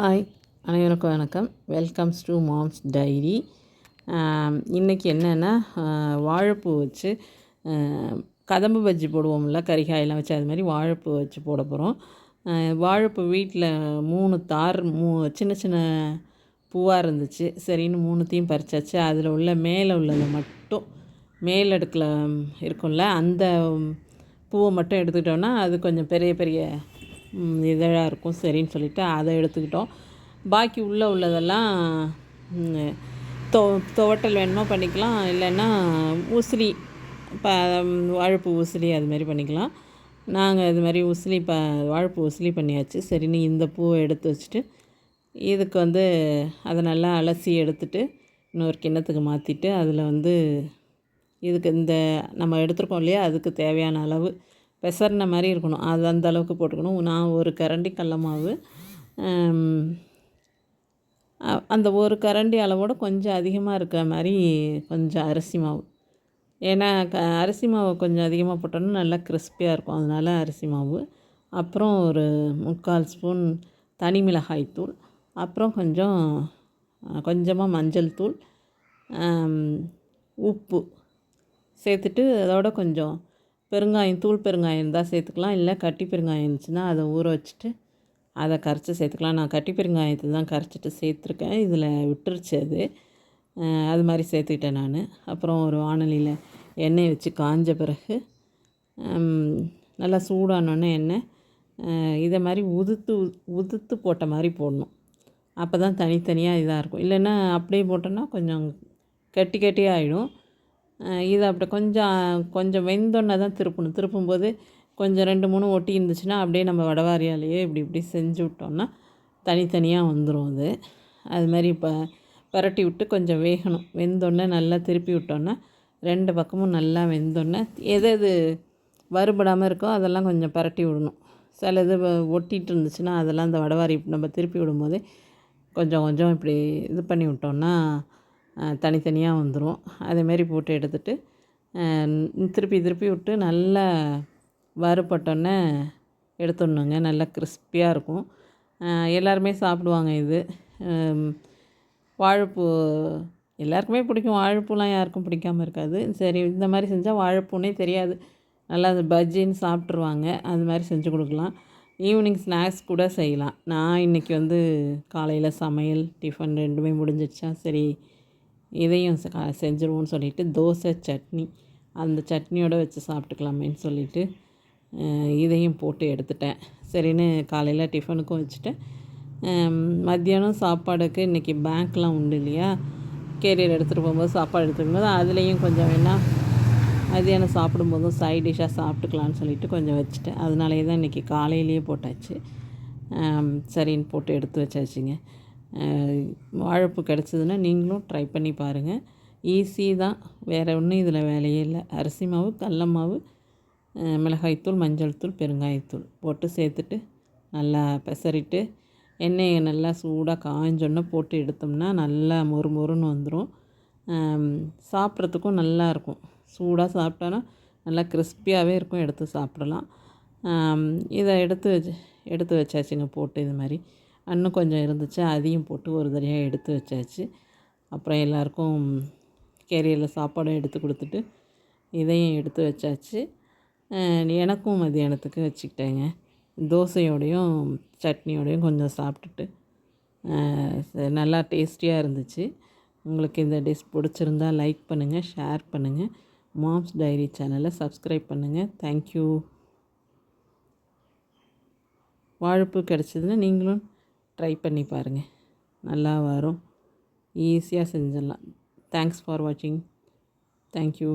Hi, அனைவருக்கும் வணக்கம். Welcomes to mom's diary. இன்றைக்கி என்னென்னா, வாழைப்பூ வச்சு கதம்பு பஜ்ஜி போடுவோம்ல, கறிகாயெல்லாம் வச்சு அது மாதிரி வாழைப்பூ வச்சு போட போகிறோம். வாழைப்பூ வீட்டில் 3 தார் சின்ன சின்ன பூவாக இருந்துச்சு. சரின்னு 3த்தையும் பறிச்சாச்சு. அதில் உள்ள மேலே உள்ளதை மட்டும், மேல் அடுக்கில் இருக்கும்ல, அந்த பூவை மட்டும் எடுத்துக்கிட்டோன்னா அது கொஞ்சம் பெரிய பெரிய இதழாக இருக்கும். சரின்னு சொல்லிவிட்டு அதை எடுத்துக்கிட்டோம். பாக்கி உள்ளதெல்லாம் துவட்டல் வேணுமோ பண்ணிக்கலாம், இல்லைன்னா உசிலி, வாழைப்பூ உசிலி அதுமாரி பண்ணிக்கலாம். நாங்கள் இது மாதிரி உசிலி வாழைப்பூ உசிலி பண்ணியாச்சு. சரின்னு இந்த பூவை எடுத்து வச்சுட்டு இதுக்கு அதை நல்லா அலசி எடுத்துட்டு இன்னொரு கிண்ணத்துக்கு மாற்றிட்டு அதில் இதுக்கு இந்த நம்ம எடுத்துருக்கோம் இல்லையா, அதுக்கு தேவையான அளவு பெசர்ன மாதிரி இருக்கணும், அது அந்த அளவுக்கு போட்டுக்கணும். நான் ஒரு கரண்டி கடல மாவு, அந்த ஒரு கரண்டி அளவோடு கொஞ்சம் அதிகமாக இருக்கிற மாதிரி கொஞ்சம் அரிசி மாவு. ஏன்னா அரிசி மாவு கொஞ்சம் அதிகமாக போட்டோன்னா நல்லா கிறிஸ்பியாக இருக்கும், அதனால் அரிசி மாவு. அப்புறம் ஒரு 3/4 ஸ்பூன் தனி மிளகாய் தூள், அப்புறம் கொஞ்சமாக மஞ்சள் தூள், உப்பு சேர்த்துட்டு அதோட கொஞ்சம் பெருங்காயம், தூள் பெருங்காயம் இருந்தால் சேர்த்துக்கலாம், இல்லை கட்டி பெருங்காயம் இருந்துச்சுன்னா அதை ஊற வச்சுட்டு அதை கரைச்சி சேர்த்துக்கலாம். நான் கட்டி பெருங்காயத்தை தான் கரைச்சிட்டு சேர்த்துருக்கேன், இதில் விட்டுருச்சு அது மாதிரி சேர்த்துக்கிட்டேன் நான். அப்புறம் ஒரு வாணலியில் எண்ணெய் வச்சு காஞ்ச பிறகு நல்லா சூடானோடனே எண்ணெய் இதை மாதிரி உதுத்து போட்ட மாதிரி போடணும். அப்போ தான் தனித்தனியாக இதாக இருக்கும். இல்லைன்னா அப்படியே போட்டோன்னா கொஞ்சம் கட்டி ஆகிடும். இது அப்படி கொஞ்சம் வெந்தோன்னே தான் திருப்பும்போது கொஞ்சம் 2-3 ஒட்டி இருந்துச்சுன்னா அப்படியே நம்ம வடவாரியாலேயே இப்படி செஞ்சு விட்டோம்னா தனித்தனியாக வந்துடும். அது மாதிரி பரட்டி விட்டு கொஞ்சம் வேகணும். வெந்தோடனே நல்லா திருப்பி விட்டோன்னா 2 பக்கமும் நல்லா வெந்தோடனே எது வறுபடாமல் இருக்கோ அதெல்லாம் கொஞ்சம் பரட்டி விடணும். சில இது ஒட்டிகிட்டு இருந்துச்சுன்னா அதெல்லாம் அந்த வடவாரி நம்ம திருப்பி விடும்போதே கொஞ்சம் இப்படி இது பண்ணி விட்டோம்னா தனித்தனியாக வந்துடும். அதேமாரி போட்டு எடுத்துகிட்டு திருப்பி விட்டு நல்லா வறுபட்டோன்னே எடுத்துடணுங்க. நல்லா கிறிஸ்பியாக இருக்கும், எல்லாருமே சாப்பிடுவாங்க. இது வாழைப்பூ எல்லாருக்குமே பிடிக்கும், வாழைப்பூலாம் யாருக்கும் பிடிக்காமல் இருக்காது. சரி, இந்த மாதிரி செஞ்சால் வாழைப்பூனே தெரியாது, நல்லா அது பஜ்ஜின்னு சாப்பிட்ருவாங்க. அது மாதிரி செஞ்சு கொடுக்கலாம். ஈவினிங் ஸ்நாக்ஸ் கூட செய்யலாம். நான் இன்றைக்கி காலையில் சமையல் டிஃபன் 2மே முடிஞ்சிடுச்சா, சரி இதையும் செஞ்சுருவோன்னு சொல்லிவிட்டு தோசை சட்னி, அந்த சட்னியோடு வச்சு சாப்பிட்டுக்கலாமேன்னு சொல்லிவிட்டு இதையும் போட்டு எடுத்துட்டேன். சரின்னு காலையில் டிஃபனுக்கும் வச்சுட்டேன். மத்தியானம் சாப்பாடுக்கு இன்றைக்கி பேங்க்லாம் உண்டு இல்லையா, கேரியர் எடுத்துகிட்டு போகும்போது சாப்பாடு எடுத்துகிட்டு போகும்போது அதுலேயும் கொஞ்சம் வேணால் மத்தியானம் சாப்பிடும்போதும் சைட் டிஷ்ஷாக சாப்பிட்டுக்கலான்னு சொல்லிவிட்டு கொஞ்சம் வச்சுட்டேன். அதனாலேயே தான் இன்றைக்கி காலையிலேயே போட்டாச்சு. சரின்னு போட்டு எடுத்து வச்சாச்சுங்க. வாழைப்பூ கிடச்சிதுன்னா நீங்களும் ட்ரை பண்ணி பாருங்கள். ஈஸி தான், வேறு ஒன்றும் இதில் வேலையே இல்லை. அரிசி மாவு, கடல மாவு, மிளகாய்த்தூள், மஞ்சள் தூள், பெருங்காயத்தூள் போட்டு சேர்த்துட்டு நல்லா பெசரிட்டு எண்ணெயை நல்லா சூடாக காஞ்சோன்னே போட்டு எடுத்தோம்னா நல்லா மொறுன்னு வந்துடும். சாப்பிட்றதுக்கும் நல்லாயிருக்கும். சூடாக சாப்பிட்டோன்னா நல்லா கிறிஸ்பியாகவே இருக்கும், எடுத்து சாப்பிடலாம். இதை எடுத்து வச்சாச்சுங்க போட்டு. இது மாதிரி இன்னும் கொஞ்சம் இருந்துச்சு, அதையும் போட்டு ஒரு தடவையாக எடுத்து வச்சாச்சு. அப்புறம் எல்லாேருக்கும் கேரியரில் சாப்பாடும் எடுத்து கொடுத்துட்டு இதையும் எடுத்து வச்சாச்சு. எனக்கும் மதியானத்துக்கு வச்சுக்கிட்டேங்க. தோசையோடையும் சட்னியோடையும் கொஞ்சம் சாப்பிட்டுட்டு நல்லா டேஸ்டியாக இருந்துச்சு. உங்களுக்கு இந்த டிஷ் பிடிச்சிருந்தா லைக் பண்ணுங்கள், ஷேர் பண்ணுங்கள், மாம்ஸ் டைரி சேனலை சப்ஸ்கிரைப் பண்ணுங்கள். தேங்க்யூ. வாழைப்பூ கிடச்சிதுன்னா நீங்களும் ட்ரை பண்ணி பாருங்கள், நல்லா வரும், ஈஸியாக செஞ்சிடலாம். தேங்க்ஸ் ஃபார் வாட்சிங். தேங்க்யூ.